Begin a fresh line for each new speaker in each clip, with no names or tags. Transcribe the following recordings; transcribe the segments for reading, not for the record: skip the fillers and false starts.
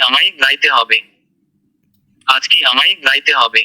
আমায় গাইতে হবে। আজ কি আমায় গাইতে হবে।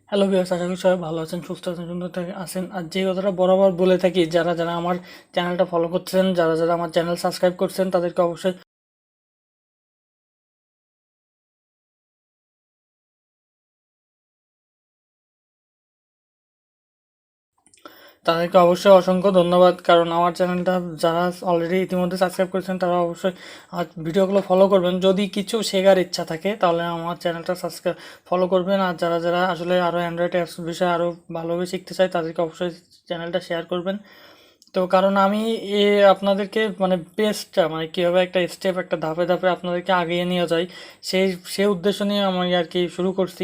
হ্যালো ভিউয়ার্স, আশা করি সবাই ভালো আছেন, সুস্থ আছেন, সুন্দর আছেন। আর যে কথাটা বরাবর বলে থাকি, যারা যারা আমার চ্যানেলটা ফলো করছেন, যারা যারা আমার চ্যানেল সাবস্ক্রাইব করছেন, তাদেরকে অবশ্যই অসংখ্য ধন্যবাদ। কারণ আমার চ্যানেলটা যারা অলরেডি ইতিমধ্যে সাবস্ক্রাইব করেছেন তারা অবশ্যই আমার ভিডিওগুলো ফলো করবেন। যদি কিছু শেখার ইচ্ছা থাকে তাহলে আমার চ্যানেলটা সাবস্ক্রাইব ফলো করবেন। আর যারা যারা আসলে আরও অ্যান্ড্রয়েড অ্যাপস বিষয়ে আরও ভালোভাবে শিখতে চায় তাদেরকে অবশ্যই চ্যানেলটা শেয়ার করবেন। তো কারণ আমি আপনাদেরকে মানে বেস্টটা মানে কীভাবে একটা স্টেপ একটা ধাপে ধাপে আপনাদেরকে আগিয়ে নিয়ে যাই সেই উদ্দেশ্য নিয়ে আমি আর কি শুরু করছি।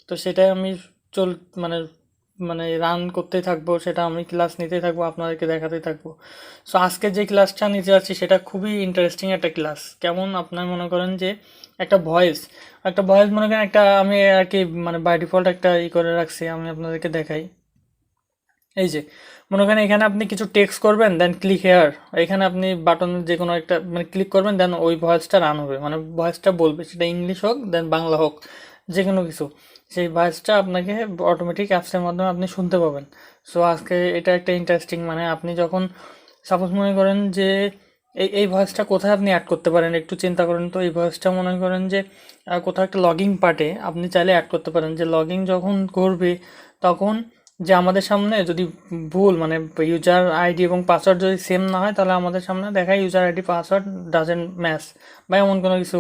তো সেটাই আমি চল মানে মানে রান করতেই থাকবো, সেটা আমি ক্লাস নিতেই থাকবো, আপনাদেরকে দেখাতেই থাকবো। সো আজকে যে ক্লাসটা নিতে যাচ্ছি সেটা খুবই ইন্টারেস্টিং একটা ক্লাস। কেমন, আপনার মনে করেন যে একটা ভয়েস মনে করেন একটা আমি আর কি মানে বাই ডিফল্ট একটা করে রাখছি, আমি আপনাদেরকে দেখাই। এই যে মনে করেন এখানে আপনি কিছু টেক্সট করবেন, দেন ক্লিক হেয়ার, এখানে আপনি বাটনের যে কোনো একটা মানে ক্লিক করবেন, দেন ওই ভয়েসটা রান হবে, মানে ভয়েসটা বলবে, সেটা ইংলিশ হোক দেন বাংলা হোক, যে কোনো কিছু, সেই ভয়েসটা আপনাকে অটোমেটিক অ্যাপসের মাধ্যমে আপনি শুনতে পাবেন। সো আজকে এটা একটা ইন্টারেস্টিং, মানে আপনি যখন সাপোজ মনে করেন যে এই ভয়েসটা কোথায় আপনি অ্যাড করতে পারেন, একটু চিন্তা করেন তো। এই ভয়েসটা মনে করেন যে কোথাও একটা লগিং পার্টে আপনি চাইলে অ্যাড করতে পারেন, যে লগিং যখন করবে তখন যে আমাদের সামনে যদি ভুল মানে ইউজার আইডি এবং পাসওয়ার্ড যদি সেম না হয় তাহলে আমাদের সামনে দেখায় user ID password doesn't match বা এমন কোনো কিছু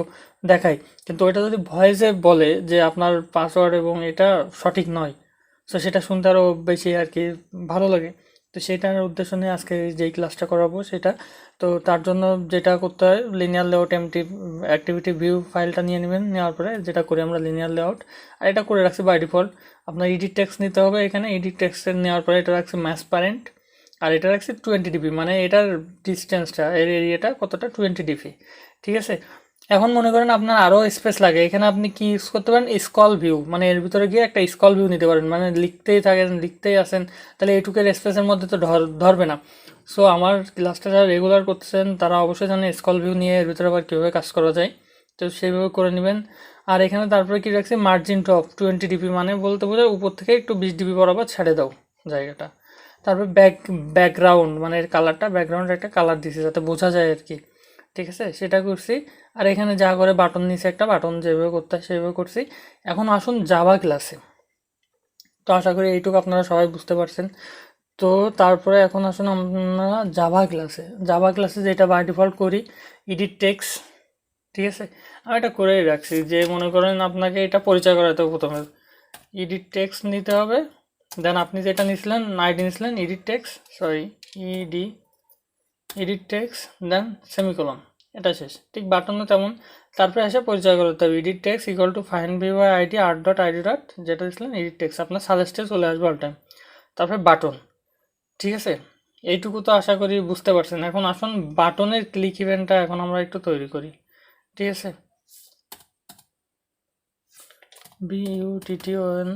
দেখায়। কিন্তু ওইটা যদি ভয়েসে বলে যে আপনার পাসওয়ার্ড এবং এটা সঠিক নয়, তো সেটা শুনতে আরও বেশি আর কি ভালো লাগে। তো সেটার উদ্দেশ্য নিয়ে আজকে যেই ক্লাসটা করাবো সেটা। তো তার জন্য যেটা করতে হয়, লিনিয়ার লেআউট অ্যাক্টিভিটি ভিউ ফাইলটা নিয়ে নেবেন, নেওয়ার পরে যেটা করি আমরা লিনিয়ার লেআউট, আর এটা করে রাখছি বাই ডিফল্ট। আপনার এডিট টেক্সট নিতে হবে, এখানে এডিট টেক্সটের নেওয়ার পরে এটা রাখছি ম্যাথ প্যারেন্ট, আর এটা রাখছি 20 dp, মানে এটার ডিস্টেন্সটা এর এরিয়াটা কতটা 20 dp। ঠিক আছে, এখন মনে করেন আপনার আরও স্পেস লাগে, এখানে আপনি কি ইউজ করতে পারেন, স্কল ভিউ, মানে এর ভিতরে গিয়ে একটা স্কল ভিউ নিতে পারেন, মানে লিখতেই আসেন, তাহলে এইটুকের স্পেসের মধ্যে তো ধরবে না। সো আমার ক্লাসটা যারা রেগুলার করতেছেন তারা অবশ্যই জানেন স্কল ভিউ নিয়ে এর ভিতরে আবার কীভাবে কাজ করা যায়, তো সেইভাবে করে নেবেন। আর এখানে তারপরে কি রাখছি, মার্জিন টপ 20 dp, মানে বলতে বোঝায় উপর থেকে একটু 20 dp বরাবর ছেড়ে দাও জায়গাটা। তারপর ব্যাকগ্রাউন্ড, মানে এর কালারটা, ব্যাকগ্রাউন্ডে একটা কালার দিছি যাতে বোঝা যায় আর কি। ঠিক আছে, সেটা করছি। আর এখানে যা করে বাটন নিচে একটা বাটন যেভাবে করতে হয় সেভাবে করছি। এখন আসুন জাভা ক্লাসে। তো আশা করি এইটুকু আপনারা সবাই বুঝতে পারছেন। তো তারপরে এখন আসুন আমরা জাভা ক্লাসে যেটা বাই ডিফল্ট করি, এডিট টেক্সট। ঠিক আছে, আমি এটা করেই রাখছি, যে মনে করেন আপনাকে এটা পরিচয় করাতে হবে প্রথমে, এডিট টেক্সট নিতে হবে, দেন আপনি যেটা নিয়েছিলেন আইডি নিয়েছিলেন এডিট টেক্সট দেন সেমিকোলন, এটা শেষ। ঠিক বাটনও তেমন, তারপরে এসে পরিচয় করতে হবে, edit text equal to find view by ID art.id. যেটা দিয়েছিলেন এডিট টেক্সট আপনার সাজেস্টে চলে আসবে অল টাইম, তারপরে বাটন। ঠিক আছে, এইটুকু তো আশা করি বুঝতে পারছেন। এখন আসুন বাটনের ক্লিক ইভেন্টটা এখন আমরা একটু তৈরি করি। ঠিক আছে, BUTTON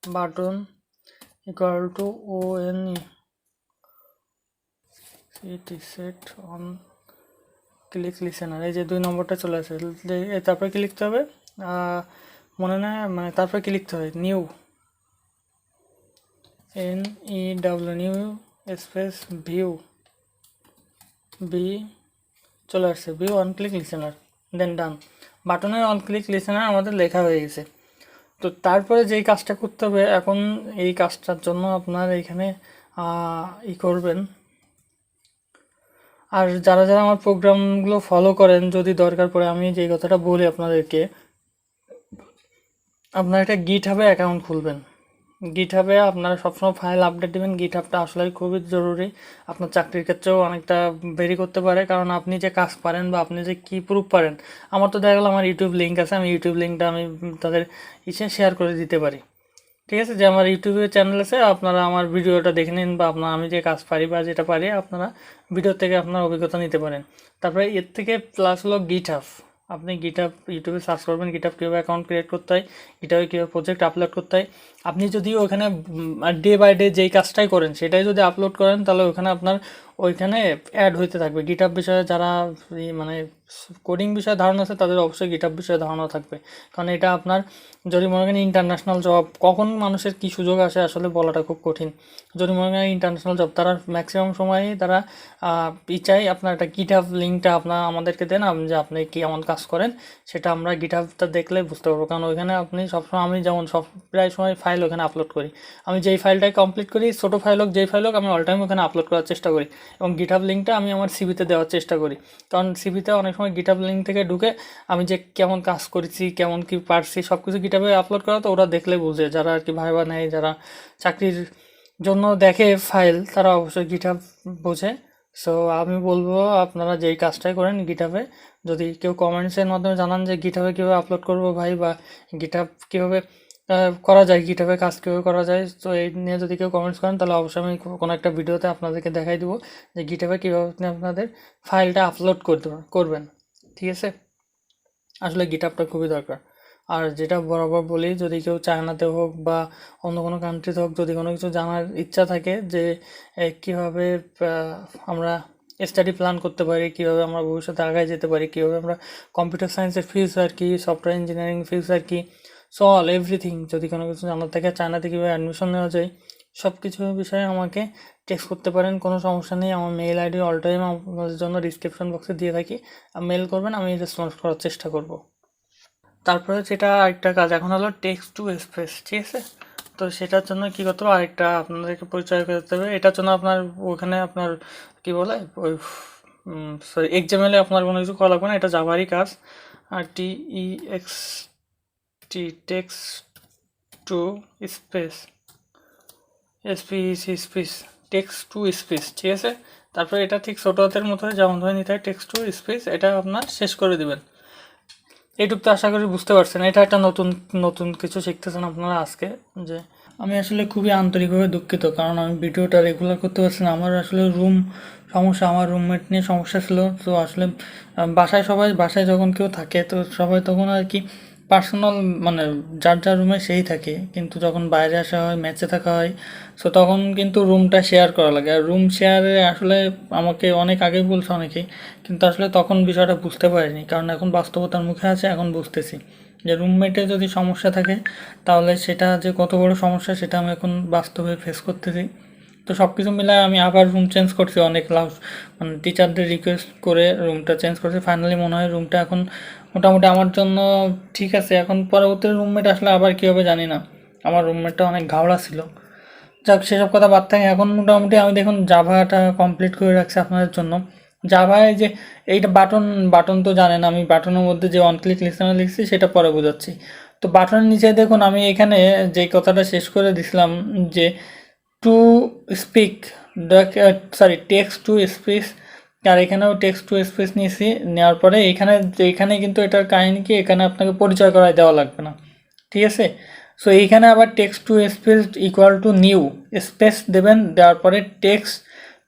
button equal to ONE set on click listener, এই যে 2 নম্বরটা চলে আসে, তারপরে কি লিখতে হবে মনে না, মানে তারপরে কি লিখতে হয়, নিউ নিউ স্পেস ভিউ চলে আসছে, ভিউ অন ক্লিক লিসেনার, দেন ডান। বাটনের অন ক্লিক লিসেনার আমাদের লেখা হয়ে গেছে। তো তারপরে যেই কাজটা করতে হবে, এখন এই কাজটার জন্য আপনার এখানে করবেন। আর যারা যারা আমার প্রোগ্রামগুলো ফলো করেন, যদি দরকার পড়ে আমি যেই কথাটা বলি আপনাদেরকে, আপনার একটা গিটহাবে অ্যাকাউন্ট খুলবেন। গিটহাবে আপনারা সবসময় ফাইল আপডেট দেবেন। গিটহাবটা আসলে খুবই জরুরি, আপনার চাকরির ক্ষেত্রেও অনেকটা ভেরি করতে পারে, কারণ আপনি যে কাজ পারেন বা আপনি যে কী প্রুফ পারেন। আমার তো দেখা গেলো আমার ইউটিউব লিঙ্ক আছে, আমি ইউটিউব লিঙ্কটা আমি তাদের শেয়ার করে দিতে পারি। ঠিক আছে, যে আমার ইউটিউবে চ্যানেল আছে, আপনারা আমার ভিডিওটা দেখে নিন, বা আমি যে কাজ পারি বা যেটা পারি আপনারা ভিডিও থেকে আপনার অভিজ্ঞতা নিতে পারেন। তারপরে এর থেকে প্লাস হলো গিটহাব, আপনি গিটহাব ইউটিউবে সার্চ করবেন, গিটহাব কীভাবে অ্যাকাউন্ট ক্রিয়েট করতে হয়, গিটহাবে কীভাবে প্রজেক্ট আপলোড করতে হয়, আপনি যদি ওখানে ডে বাই ডে যেই কাজটাই করেন সেটাই যদি আপলোড করেন, তাহলে ওখানে আপনার ওইখানে অ্যাড হইতে থাকবে। গিটহাব বিষয়ে যারা মানে কোডিং বিষয়ে ধারণা আছে তাদের অবশ্যই গিটহাব বিষয়ে ধারণা থাকবে, কারণ এটা আপনার যদি মনে করেন ইন্টারন্যাশনাল জব, কখন মানুষের কী সুযোগ আসে আসলে বলাটা খুব কঠিন। যদি মনে করেন ইন্টারন্যাশনাল জব, তারা ম্যাক্সিমাম সময়ই তারা চাই আপনার একটা গিটহাব লিঙ্কটা আপনার আমাদেরকে দেন, যে আপনি কি এমন কাজ করেন সেটা আমরা গিটহাবটা দেখলে বুঝতে পারবো। কারণ ওইখানে আপনি সবসময়, আমি যেমন সব প্রায় সময় ফাইল ওখানে আপলোড করি, আমি যেই ফাইলটাই কমপ্লিট করি, ছোটো ফাইল হোক যেই ফাইল হোক, আমি অল টাইম ওখানে আপলোড করার চেষ্টা করি, এবং গিটহাব লিঙ্কটা আমি আমার সিভিতে দেওয়ার চেষ্টা করি। কারণ সিভিতে অনেক সময় গিটহাব লিঙ্ক থেকে ঢুকে আমি যে কেমন কাজ করেছি, কেমন কি পারছি, সব কিছু গিটহাবে আপলোড করা, তো ওরা দেখলে বুঝে, যারা আর কি ভাইবা নেয়, যারা চাকরির জন্য দেখে ফাইল, তারা অবশ্যই গিটহাব বোঝে। সো আমি বলবো আপনারা যেই কাজটাই করেন গিটহাবে, যদি কেউ কমেন্টসের মাধ্যমে জানান যে গিটহাবে কীভাবে আপলোড করবো ভাই, বা গিটহাব কীভাবে করা যায়, গিটহাবে কাজ কীভাবে করা যায়, তো এই নিয়ে যদি কেউ কমেন্টস করেন, তাহলে অবশ্যই আমি কোনো একটা ভিডিওতে আপনাদেরকে দেখাই দেবো যে গিটহাবে কীভাবে আপনি আপনাদের ফাইলটা আপলোড করবেন। ঠিক আছে, আসলে গিটহাবটা খুবই দরকার। আর যেটা বরাবর বলি, যদি কেউ চায়নাতে হোক বা অন্য কোনো কান্ট্রিতে হোক, যদি কোনো কিছু জানার ইচ্ছা থাকে যে কীভাবে আমরা স্টাডি প্ল্যান করতে পারি, কীভাবে আমরা ভবিষ্যতে আগায় যেতে পারি, কীভাবে আমরা কম্পিউটার সায়েন্সের ফিউচার কী, সফটওয়্যার ইঞ্জিনিয়ারিং ফিউচার কী, সো অল এভরিথিং, যদি কোনো কিছু জানার থাকে, চায়নাতে কীভাবে অ্যাডমিশন নেওয়া যায়, সব কিছু বিষয়ে আমাকে টেক্সট করতে পারেন, কোনো সমস্যা নেই। আমার মেল আইডি অল টাইম আপনাদের জন্য ডিসক্রিপশন বক্সে দিয়ে থাকি, মেল করবেন, আমি রেসপন্স করার চেষ্টা করব। তারপরে যেটা আরেকটা কাজ এখন হলো টেক্সট টু স্পেস, ঠিক আছে। তো সেটার জন্য কী করতে হবে, আরেকটা আপনাদেরকে পরিচয় করতে হবে। এটার জন্য আপনার ওখানে আপনার কী বলে ওই সরি এক্সএমএলে আপনার কোনো কিছু করা লাগবে না, এটা জাভারই কাজ। আর TEXT text to space space text to space, ঠিক আছে। তারপরে এটা ঠিক ছোটো হাতের মতো যেমন ধরে নিতে হয় টেক্সট টু স্পেস, এটা আপনার শেষ করে দেবেন। এইটুকু তো আশা করি বুঝতে পারছেন, এটা একটা নতুন নতুন কিছু শিখতেছেন আপনারা আজকে। যে আমি আসলে খুবই আন্তরিকভাবে দুঃখিত, কারণ আমি ভিডিওটা রেগুলার করতে পারছি না, আমার আসলে সমস্যা, আমার রুমমেট নিয়ে সমস্যা ছিল। তো আসলে বাসায় যখন কেউ থাকে, তো সবাই তখন আর কি পার্সোনাল, মানে যার যার রুমে সেই থাকে, কিন্তু যখন বাইরে আসা হয়, ম্যাচে থাকা হয়, সো তখন কিন্তু রুমটা শেয়ার করা লাগে। আর রুম শেয়ারে আসলে আমাকে অনেক আগেই বলছে অনেকেই, কিন্তু আসলে তখন বিষয়টা বুঝতে পারিনি, কারণ এখন বাস্তবতার মুখে আছে, এখন বুঝতেছি যে রুমমেটে যদি সমস্যা থাকে, তাহলে সেটা যে কত বড় সমস্যা সেটা আমি এখন বাস্তবে ফেস করতেছি। তো সব কিছু মিলায় আমি আবার রুম চেঞ্জ করছি, অনেক মানে টিচারদের রিকোয়েস্ট করে রুমটা চেঞ্জ করছি। ফাইনালি মনে হয় রুমটা এখন মোটামুটি আমার জন্য ঠিক আছে। এখন পরবর্তী রুমমেট আসলে আবার কী হবে জানি না, আমার রুমমেটটা অনেক ঘাওড়া ছিল। যাক, সেসব কথা বাদ থাকে, এখন মোটামুটি আমি দেখুন জাভাটা কমপ্লিট করে রাখছি আপনাদের জন্য। জাভায় যে এইটা বাটন তো জানেন, আমি বাটনের মধ্যে যে অন ক্লিক লিসেনার লিখছি সেটা পরে বোঝাচ্ছি। তো বাটনের নিচে দেখুন আমি এখানে যে কথাটা শেষ করে দিছিলাম, যে to speak text to speech, আর এখানেও টেক্সট টু স্পিচ নিয়েছি। নেওয়ার পরে এখানে কিন্তু এটার কাহিনী কি, এখানে আপনাকে পরিচয় করায় দেওয়া লাগবে না, ঠিক আছে। সো এইখানে আবার text to space equal to new space দেবেন, দেওয়ার পরে টেক্সট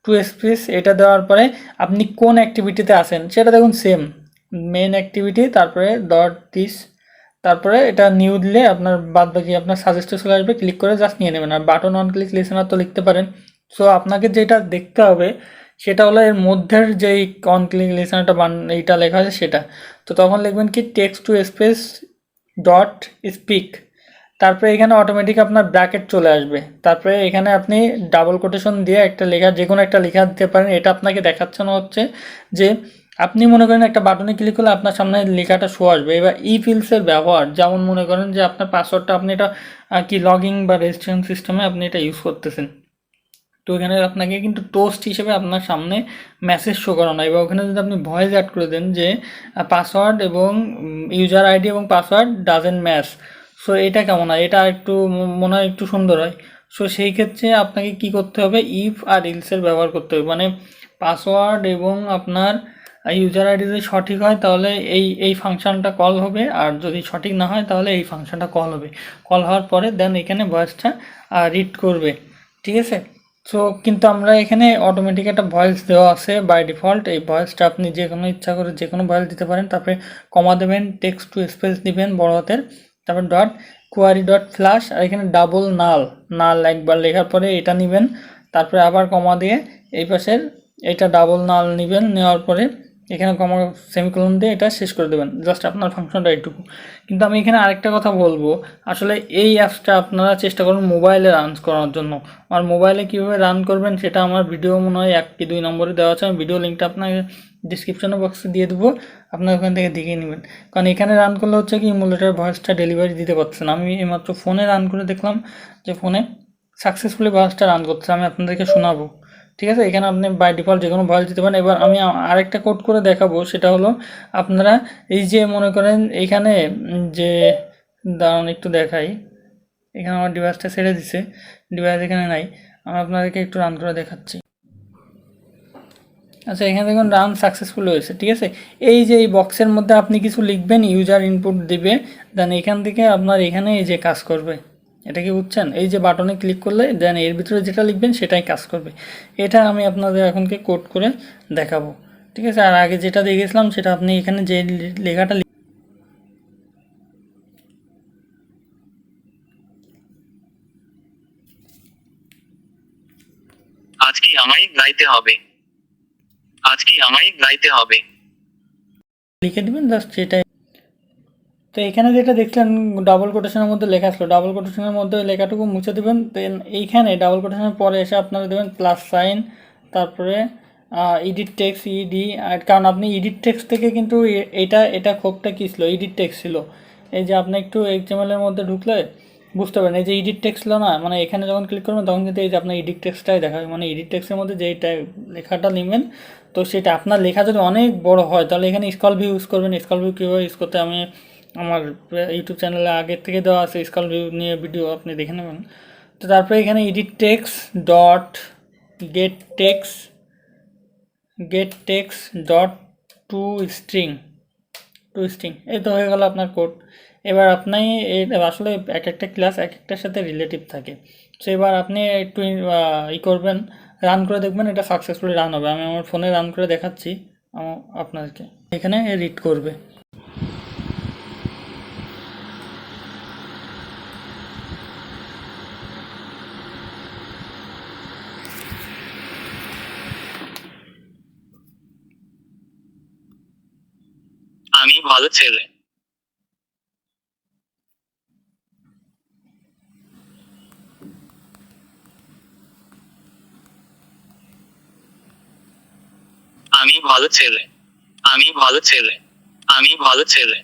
টু স্পেস এটা দেওয়ার পরে আপনি কোন অ্যাক্টিভিটিতে আছেন সেটা দেখুন, সেম মেন অ্যাক্টিভিটি, তারপরে ডট দিস, তারপরে এটা নিউ দিলে আপনার বাদ বাকি আপনার সাজেস্টে চলে আসবে, ক্লিক করে জাস্ট নিয়ে নেবেন। আর বাটন অন ক্লিক লিসেনার তো লিখতে পারেন। সো আপনাকে যেটা দেখতে হবে সেটা হলো এর মধ্যের যেই অন ক্লিক লিসেনারটা এইটা লেখা আছে সেটা। তো তখন লিখবেন কি text to space dot speak, তারপরে এখানে অটোমেটিক আপনার ব্র্যাকেট চলে আসবে, তারপরে এখানে আপনি ডাবল কোটেশন দিয়ে একটা লেখা, যে কোনো একটা লেখা দিতে পারেন। এটা আপনাকে দেখাচ্ছানো হচ্ছে যে আপনি মনে করেন একটা বাটনে ক্লিক করলে আপনার সামনে লেখাটা শো আসবে। এবার ফিল্ডসের ব্যবহার, যেমন মনে করেন যে আপনার পাসওয়ার্ডটা আপনি এটা কি লগইন বা রেজিস্ট্রেশন সিস্টেমে আপনি এটা ইউজ করতেছেন, তো এখানে আপনাকে কিন্তু টোস্ট হিসেবে আপনার সামনে মেসেজ শো করানো। এবার ওখানে যদি আপনি ভয়েস অ্যাড করে দেন যে পাসওয়ার্ড এবং ইউজার আইডি এবং পাসওয়ার্ড ডাজেন্ট ম্যাচ, সো এটা কেমন হয়, এটা একটু মনে হয় একটু সুন্দর হয়। সো সেই ক্ষেত্রে আপনাকে কি করতে হবে, ইফ আর ইলসের ব্যবহার করতে হবে, মানে পাসওয়ার্ড এবং আপনার ইউজার আইডি যদি সঠিক হয় তাহলে এই ফাংশানটা কল হবে, আর যদি সঠিক না হয় তাহলে এই ফাংশানটা কল হবে। কল হওয়ার পরে দেন এখানে ভয়েসটা রিড করবে, ঠিক আছে। সো কিন্তু আমরা এখানে অটোমেটিক একটা ভয়েস দেওয়া আছে বাই ডিফল্ট, এই ভয়েসটা আপনি যে কোনো ইচ্ছা করে যে কোনো ভয়েস দিতে পারেন। তারপরে কমা দেবেন, টেক্সট টু স্পেস দিবেন বড় হাতের, তারপর ডট কোয়ারি ডট ফ্ল্যাশ, আর এখানে ডাবল নাল, নাল একবার লেখার পরে এটা নেবেন, তারপরে আবার কমা দিয়ে এই পাশের এটা ডাবল নাল নেবেন, নেওয়ার পরে এখানে কমা সেমিকোলন দিয়ে এটা শেষ করে দেবেন। জাস্ট আপনার ফাংশনটা এইটুকু। কিন্তু আমি এখানে আরেকটা কথা বলবো, আসলে এই অ্যাপসটা আপনারা চেষ্টা করুন মোবাইলে রান করার জন্য। আর মোবাইলে কীভাবে রান করবেন সেটা আমার ভিডিও মনে হয় 1 কি 2 নম্বরে দেওয়া আছে, আমি ভিডিও লিঙ্কটা আপনাকে ডিসক্রিপশন বক্সে দিয়ে দেবো, আপনার ওখান থেকে দেখে নেবেন। কারণ এখানে রান করলে হচ্ছে কি ইমুলেটার ভয়েসটা ডেলিভারি দিতে পারছে না। আমি এইমাত্র ফোনে রান করে দেখলাম যে ফোনে সাকসেসফুলি ভয়েসটা রান করছে, আমি আপনাদেরকে শোনাবো। ঠিক আছে, এখানে আপনি বাই ডিফল্ট যে কোনো ভয়েস দিতে পারেন। এবার আমি আরেকটা কোড করে দেখাবো, সেটা হলো আপনারা এই যে মনে করেন এইখানে যে দাঁড়ান একটু দেখাই, এখানে আমার ডিভাইসটা ছেড়ে দিছে, ডিভাইস এখানে নাই, আমি আপনাদেরকে একটু রান করে দেখাচ্ছি। আচ্ছা, এখানে দেখুন রান সাকসেসফুল হয়েছে। ঠিক আছে, এই যে এই বক্সের মধ্যে আপনি কিছু লিখবেন, ইউজার ইনপুট দিবে, দেন এখান থেকে আপনার এখানে এই যে কাজ করবে। এটা কি বুঝছেন? এই যে বাটনে ক্লিক করলে দেন এর ভিতরে যেটা লিখবেন সেটাই কাজ করবে। এটা আমি আপনাদের এখনকে কোড করে দেখাবো। ঠিক আছে, আর আগে যেটা দেখেছিলাম সেটা আপনি এখানে যে লেখাটা
আজকে আমায় গাইতে হবে, আজকে আমায় গাইতে হবে
লিখে দিবেন, জাস্ট সেটাই। তো এখানে যেটা দেখলেন ডাবল কোটেশনের মধ্যে লেখা আসলো, ডাবল কোটেশনের মধ্যে লেখাটুকু মুছে দেবেন। দেন এইখানে ডাবল কোটেশনের পরে এসে আপনারা দেবেন প্লাস সাইন, তারপরে এডিট টেক্সট ইডি। আর কারণ আপনি এডিট টেক্সট থেকে কিন্তু এটা খোপটা কী ছিল, এডিট টেক্সট ছিল। এই যে আপনি একটু এক্সএমএল এর মধ্যে ঢুকলে বুঝতে পারেন, এই যে এডিট টেক্সট ছিল না, মানে এখানে যখন ক্লিক করবেন তখন কিন্তু এই যে আপনার এডিট টেক্সটটাই দেখাবে, মানে এডিট টেক্সটের মধ্যে যেইটা লেখাটা নেবেন, তো সেটা আপনার লেখা যদি অনেক বড় হয় তাহলে এখানে স্কল ভিউ ইউজ করবেন। স্কল ভিউ কীভাবে ইউজ করতে আমি আমার ইউটিউব চ্যানেলে আগের থেকে দেওয়া আছে স্কল ভিউ নিয়ে ভিডিও, আপনি দেখে নেবেন। তো তারপরে এখানে edit text dot gate text dot two string এই তো হয়ে গেল আপনার কোড। এবার আপনি আসলে এক একটা ক্লাস এক একটার সাথে রিলেটিভ থাকে, তো এবার আপনি একটু করবেন, রান করে দেখবেন এটা সাকসেসফুলি রান হবে। আমি আমার ফোনে রান করে দেখাচ্ছি আপনাদেরকে, এখানে রিড করবে।
আমি ভালো ছেলে, আমি ভালো ছেলে, আমি ভালো ছেলে, আমি ভালো ছেলে।